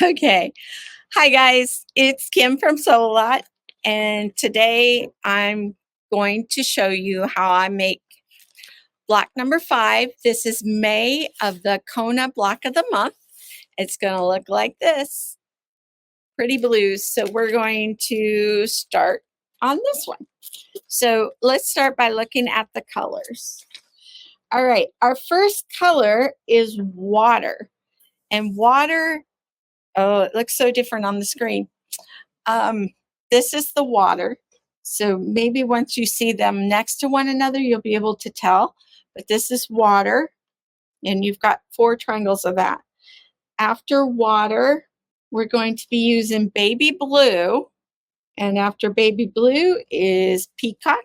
Okay. Hi, guys. It's Kim from Solot, and today I'm going to show you how I make block number 5. This is May of the Kona block of the month. It's going to look like this. Pretty blues. So we're going to start on this one. So let's start by looking at the colors. All right. Our first color is water. And water, oh, it looks so different on the screen. This is the water. So maybe once you see them next to one another, you'll be able to tell. But this is water, and you've got 4 triangles of that. After water, we're going to be using baby blue. And after baby blue is peacock.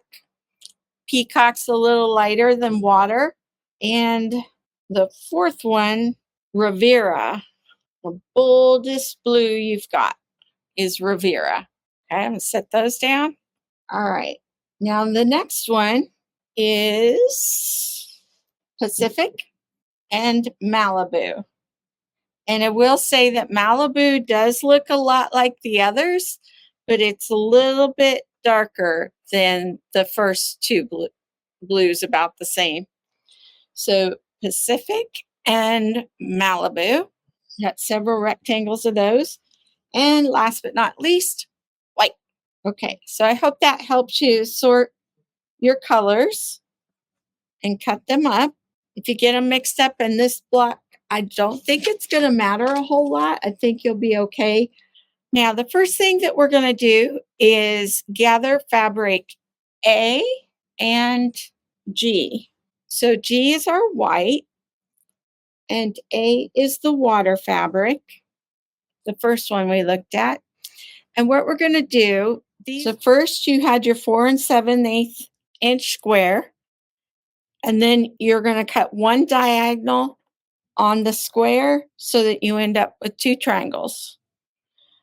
Peacock's a little lighter than water. And the 4th one, Riviera. The boldest blue you've got is Riviera. Okay, I'm going to set those down. All right. Now the next one is Pacific and Malibu. And I will say that Malibu does look a lot like the others, but it's a little bit darker than the first 2 blues, about the same. So Pacific and Malibu. Got several rectangles of those. And last but not least, white. Okay, so I hope that helps you sort your colors and cut them up. If you get them mixed up in this block, I don't think it's going to matter a whole lot. I think you'll be okay. Now, the first thing that we're going to do is gather fabric A and G. So G is our white, and A is the water fabric, the first one we looked at. And what we're going to do, so first you had your 4 7/8 inch square, and then you're going to cut one diagonal on the square so that you end up with 2 triangles.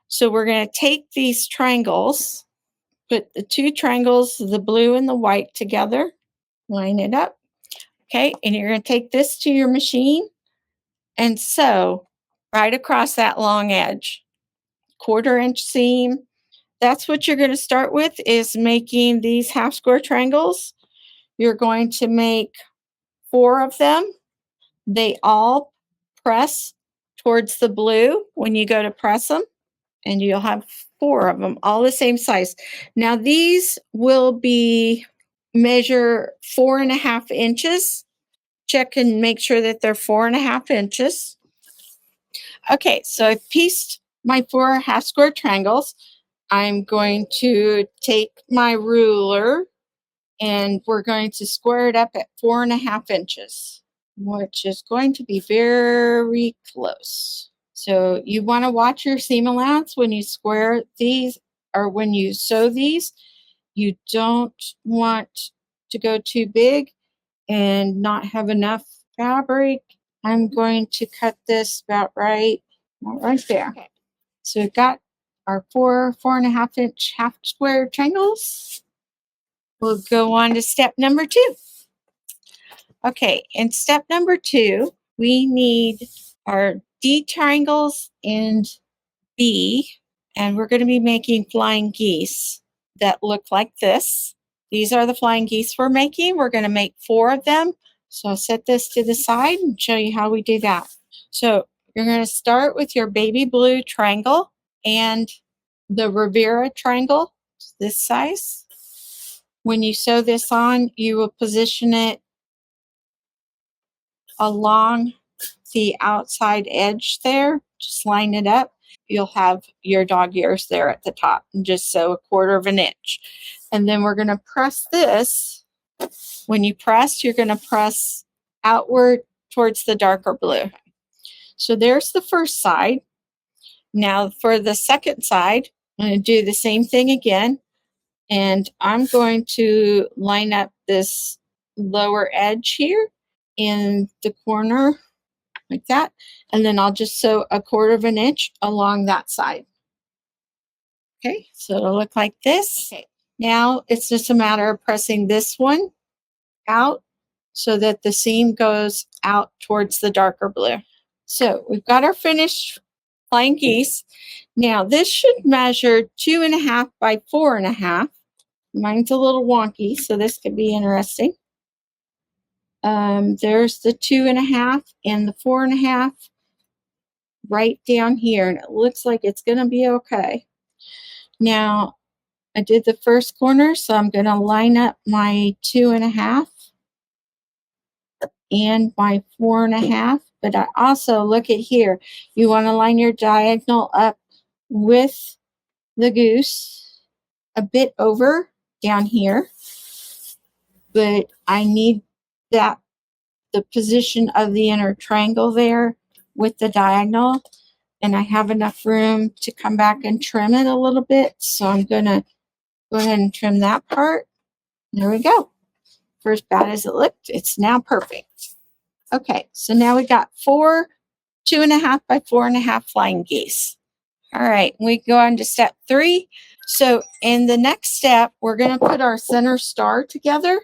So we're going to take these triangles, put the 2 triangles, the blue and the white together, line it up. Okay, and you're going to take this to your machine and sew right across that long edge, 1/4 inch seam. That's what you're going to start with, is making these half square triangles. You're going to make 4 of them. They all press towards the blue when you go to press them, and you'll have 4 of them, all the same size. Now these will be measure 4.5 inches. Check and make sure that they're 4.5 inches. Okay, so I've pieced my 4 half square triangles. I'm going to take my ruler and we're going to square it up at 4.5 inches, which is going to be very close. So you want to watch your seam allowance when you square these, or when you sew these. You don't want to go too big and not have enough fabric. I'm going to cut this about right there. Okay. So we've got our 4.5 inch half square triangles. We'll go on to step number 2. Okay, in step number 2, we need our D triangles and B, and we're going to be making flying geese that look like this. These are the flying geese we're making. We're going to make 4 of them. So I'll set this to the side and show you how we do that. So you're going to start with your baby blue triangle and the Riviera triangle, this size. When you sew this on, you will position it along the outside edge there. Just line it up. You'll have your dog ears there at the top, and just sew 1/4 inch. And then we're going to press this. When you press, you're going to press outward towards the darker blue. So there's the first side. Now for the second side, I'm going to do the same thing again. And I'm going to line up this lower edge here in the corner like that. And then I'll just sew 1/4 inch along that side. Okay, so it'll look like this. Okay, now it's just a matter of pressing this one out so that the seam goes out towards the darker blue. So we've got our finished flying geese. Now this should measure 2.5 by 4.5. Mine's a little wonky, so this could be interesting. There's the 2.5 and the 4.5 right down here, and it looks like it's going to be okay. Now, I did the first corner, so I'm going to line up my 2.5 and my 4.5. But I also, look at here, you want to line your diagonal up with the goose a bit over down here. But I need that, the position of the inner triangle there with the diagonal. And I have enough room to come back and trim it a little bit. So I'm going to go ahead and trim that part. There we go. For as bad as it looked, it's now perfect. Okay, so now we got 4 2.5 by 4.5 flying geese. All right, we go on to step 3. So in the next step, we're going to put our center star together.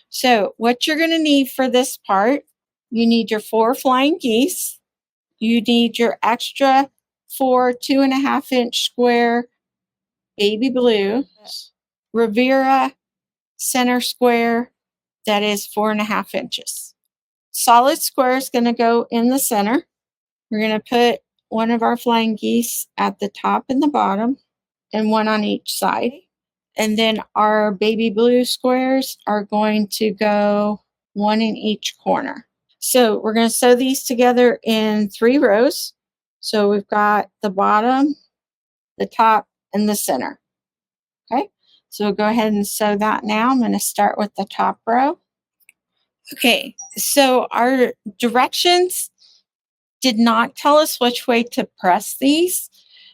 So what you're going to need for this part, you need your 4 flying geese. You need your extra 4 2.5-inch square baby blue Rivera center square that is 4.5 inches. Solid square is going to go in the center. We're going to put one of our flying geese at the top and the bottom, and one on each side. And then our baby blue squares are going to go one in each corner. So we're going to sew these together in 3 rows. So we've got the bottom, the top, and the center. Okay, so we'll go ahead and sew that now. I'm going to start with the top row. Okay, so our directions did not tell us which way to press these.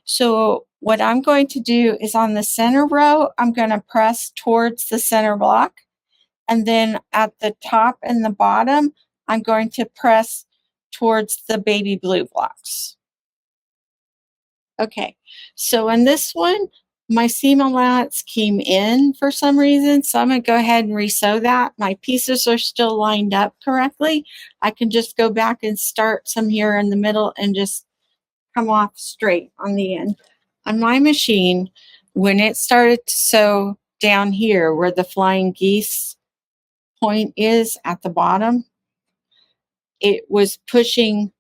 So what I'm going to do is on the center row, I'm going to press towards the center block. And then at the top and the bottom, I'm going to press towards the baby blue blocks. Okay, so in this one, my seam allowance came in for some reason, so I'm going to go ahead and resew that. My pieces are still lined up correctly. I can just go back and start some here in the middle and just come off straight on the end. On my machine, when it started to sew down here where the flying geese point is at the bottom, it was pushing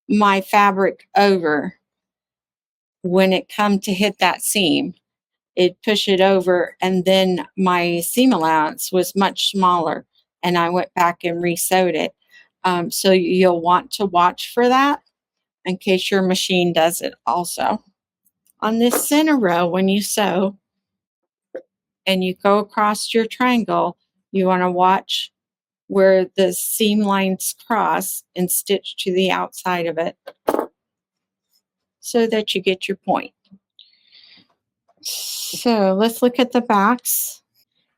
my fabric over. When it come to hit that seam, it push it over, and then my seam allowance was much smaller, and I went back and resewed it. So you'll want to watch for that in case your machine does it also. On this center row, when you sew and you go across your triangle, you want to watch where the seam lines cross and stitch to the outside of it so that you get your point. So let's look at the backs.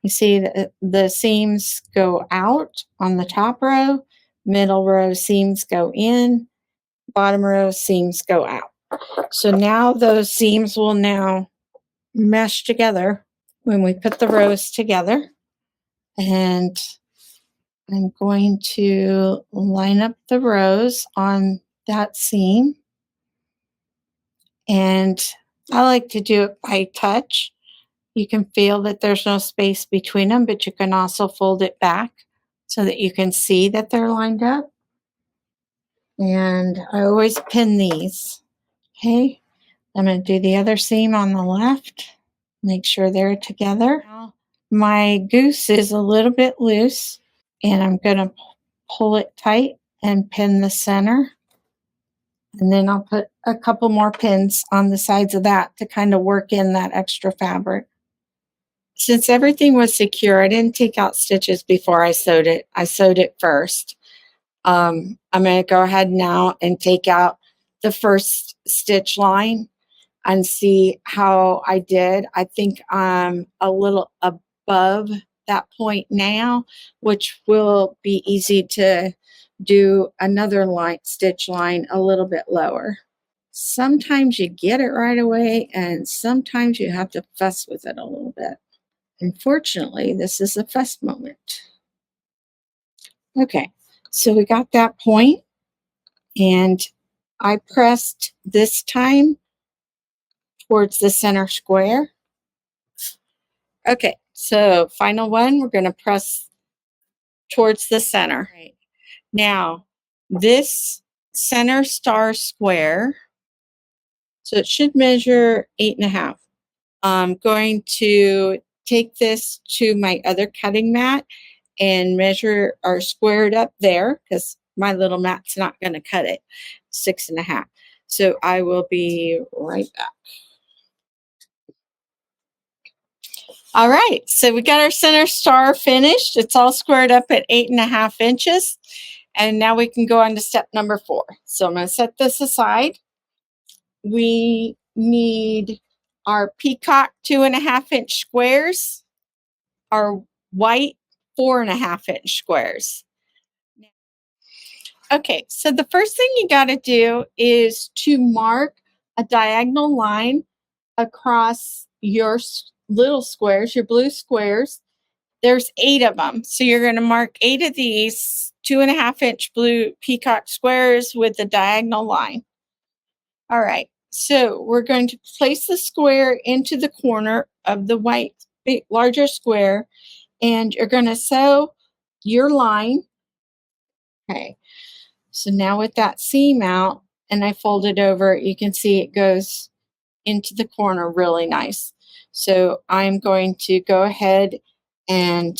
You see the seams go out on the top row, middle row seams go in, bottom row seams go out. So now those seams will now mesh together when we put the rows together. And I'm going to line up the rows on that seam. And I like to do it by touch. You can feel that there's no space between them, but you can also fold it back so that you can see that they're lined up. And I always pin these. Okay, I'm going to do the other seam on the left. Make sure they're together. Now, my goose is a little bit loose, and I'm going to pull it tight and pin the center. And then I'll put a couple more pins on the sides of that to kind of work in that extra fabric. Since everything was secure, I didn't take out stitches before I sewed it. I sewed it first. I'm going to go ahead now and take out the first stitch line and see how I did. I think I'm a little above that point now, which will be easy to do another stitch line a little bit lower. Sometimes you get it right away, and sometimes you have to fuss with it a little bit. Unfortunately, this is a fuss moment. Okay, so we got that point, and I pressed this time towards the center square. Okay, so final one, we're going to press towards the center. Right. Now, this center star square, so it should measure 8.5. I'm going to take this to my other cutting mat and measure or square it up there because my little mat's not going to cut it. 6.5. So I will be right back. All right, so we got our center star finished. It's all squared up at 8.5 inches. And now we can go on to step number 4. So I'm going to set this aside. We need our peacock 2.5-inch squares, our white 4.5-inch squares. Okay, so the first thing you got to do is to mark a diagonal line across your little squares, your blue squares. There's 8 of them. So you're going to mark 8 of these 2.5-inch blue peacock squares with the diagonal line. All right, so we're going to place the square into the corner of the white, larger square, and you're going to sew your line. Okay, so now with that seam out, and I fold it over, you can see it goes into the corner really nice. So I'm going to go ahead and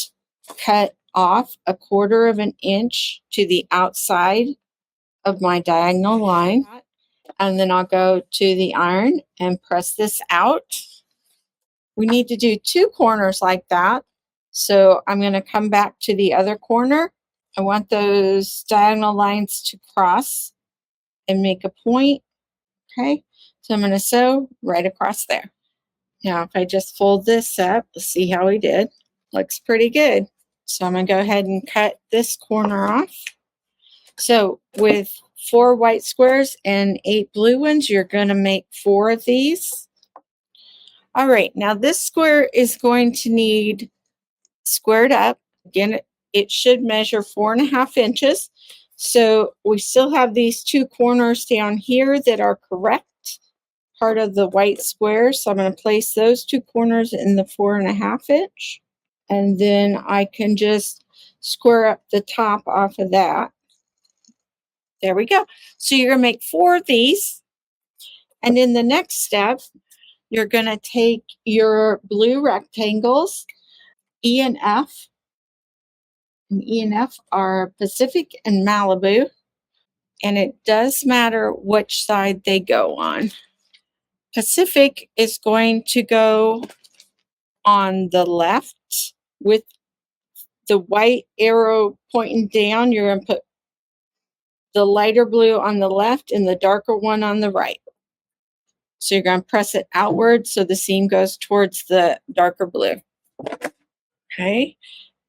cut off 1/4 of an inch to the outside of my diagonal line. And then I'll go to the iron and press this out. We need to do 2 corners like that. So I'm going to come back to the other corner. I want those diagonal lines to cross and make a point. Okay, so I'm going to sew right across there. Now, if I just fold this up, let's see how we did. Looks pretty good. So I'm going to go ahead and cut this corner off. So with 4 white squares and 8 blue ones, you're going to make 4 of these. All right, now this square is going to need squared up. Again, it should measure 4.5 inches. So we still have these 2 corners down here that are correct, part of the white square. So I'm going to place those 2 corners in the 4.5 inch. And then I can just square up the top off of that. There we go. So you're going to make 4 of these. And in the next step, you're going to take your blue rectangles, E and F. And E and F are Pacific and Malibu. And it does matter which side they go on. Pacific is going to go on the left with the white arrow pointing down. You're going to put the lighter blue on the left and the darker one on the right. So you're going to press it outward so the seam goes towards the darker blue. Okay,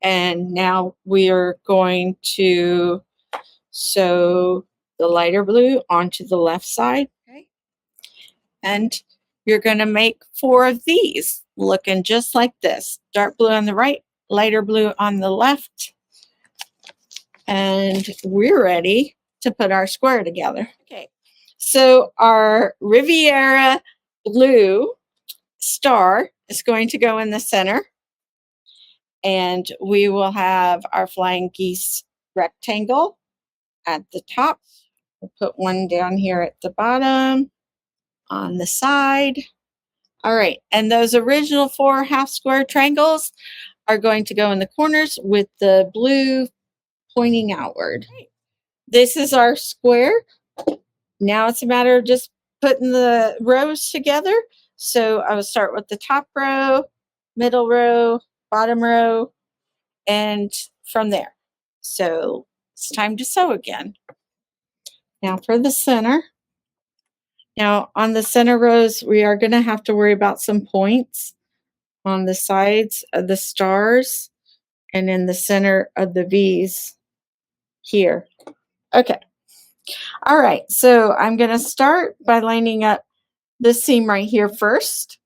and now we are going to sew the lighter blue onto the left side. Okay, and you're going to make 4 of these looking just like this. Dark blue on the right, lighter blue on the left. And we're ready to put our square together. Okay, so our Riviera blue star is going to go in the center. And we will have our flying geese rectangle at the top. We'll put one down here at the bottom, on the side. All right, and those original 4 half square triangles are going to go in the corners with the blue pointing outward. This is our square. Now it's a matter of just putting the rows together. So I will start with the top row, middle row, bottom row, and from there. So it's time to sew again. Now for the center. Now on the center rows, we are going to have to worry about some points on the sides of the stars and in the center of the V's here. Okay. All right. So I'm going to start by lining up this seam right here first.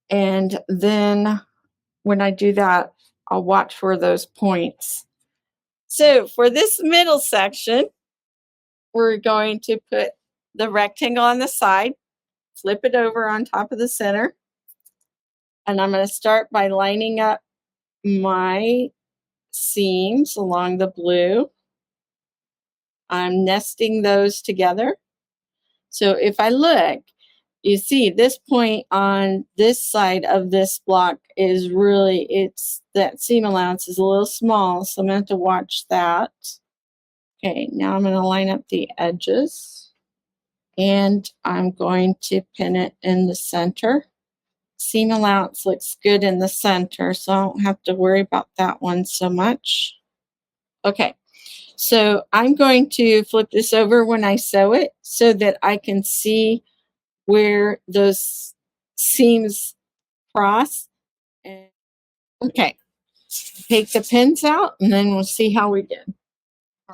And then when I do that, I'll watch for those points. So for this middle section, we're going to put the rectangle on the side, flip it over on top of the center, and I'm going to start by lining up my seams along the blue. I'm nesting those together. So if I look, you see this point on this side of this block is really, it's that seam allowance is a little small, so I'm going to have to watch that. Okay, now I'm going to line up the edges and I'm going to pin it in the center. Seam allowance looks good in the center, so I don't have to worry about that one so much. Okay, so I'm going to flip this over when I sew it so that I can see where those seams cross. Okay, take the pins out and then we'll see how we did.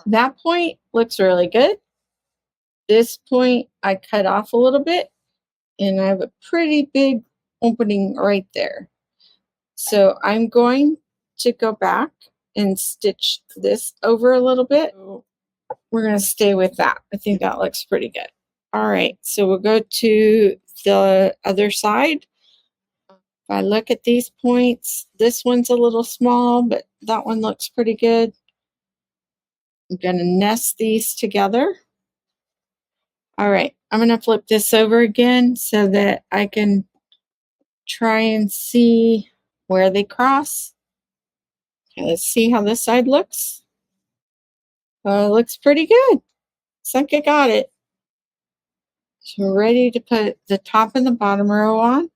That point looks really good. This point I cut off a little bit and I have a pretty big opening right there. So I'm going to go back and stitch this over a little bit. We're going to stay with that. I think that looks pretty good. All right, so we'll go to the other side. If I look at these points, this one's a little small, but that one looks pretty good. I'm going to nest these together. All right, I'm going to flip this over again so that I can try and see where they cross. Okay, let's see how this side looks. It looks pretty good. Looks like I got it. So we're ready to put the top and the bottom row on.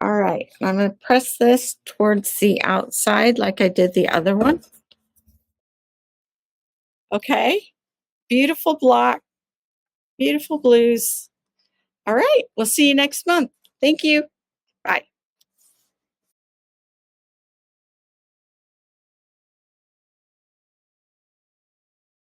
All right, I'm going to press this towards the outside like I did the other one. Okay, beautiful block, beautiful blues. All right, we'll see you next month. Thank you. Bye.